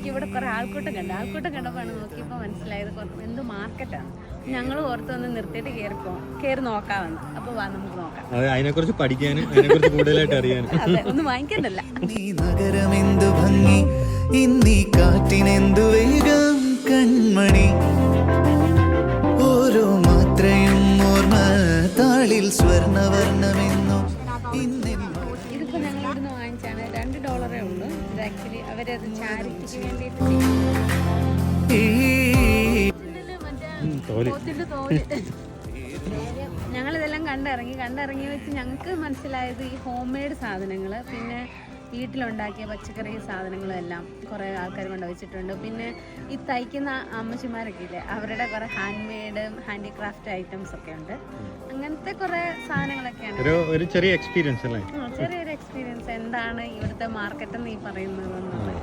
നോക്കി ഇവിടെ കുറെ ആൾക്കൂട്ടം കണ്ടപ്പോഴാണ് നോക്കിയപ്പോൾ മനസ്സിലായത് എന്തോ മാർക്കറ്റാണ്. ഞങ്ങൾ ഓർത്ത് ഒന്ന് നിർത്തിയിട്ട് കയറി നോക്കാമെന്ന്. അപ്പോൾ വാ നമുക്ക് നോക്കാം. അതിനെക്കുറിച്ച് പഠിക്കാനും അതിനെക്കുറിച്ച് കൂടുതലായിട്ട് അറിയാനും. അതെ, ഒന്നും വാങ്ങിക്കണ്ടല്ല. നഗരമെന്തു ഭംഗി, ഇന്നീ കാറ്റിനെന്തു വേഗം കൺമണി, ഓരോ മാത്രയും ഓർമ്മ താളിൽ സ്വർണവർണ്ണമെന്നോ. ഇതിപ്പോൾ ഞങ്ങൾ ഇവിടുന്ന് വാങ്ങിച്ചാണ്. $2 ഉള്ളൂ. ഇത് ആക്ച്വലി അവരത് ചാരിറ്റിക്ക് വേണ്ടിയിട്ട് ഞങ്ങളിതെല്ലാം കണ്ടിറങ്ങി വെച്ച് ഞങ്ങൾക്ക് മനസ്സിലായത് ഈ ഹോം മെയ്ഡ് സാധനങ്ങൾ, പിന്നെ വീട്ടിലുണ്ടാക്കിയ പച്ചക്കറി സാധനങ്ങളും എല്ലാം കുറേ ആൾക്കാർ കൊണ്ടുവച്ചിട്ടുണ്ട്. പിന്നെ ഈ തയ്ക്കുന്ന അമ്മച്ചിമാരൊക്കെ ഇല്ലേ, അവരുടെ കുറേ ഹാൻഡ് മെയ്ഡ് ഹാൻഡിക്രാഫ്റ്റ് ഐറ്റംസ് ഒക്കെ ഉണ്ട്. അങ്ങനത്തെ കുറേ സാധനങ്ങളൊക്കെയാണ്. ഒരു ചെറിയ എക്സ്പീരിയൻസ് അല്ലേ? ചെറിയൊരു എക്സ്പീരിയൻസ്. എന്താണ് ഇവിടുത്തെ മാർക്കറ്റ് എന്ന് ഈ പറയുന്നത് എന്നുള്ളത്.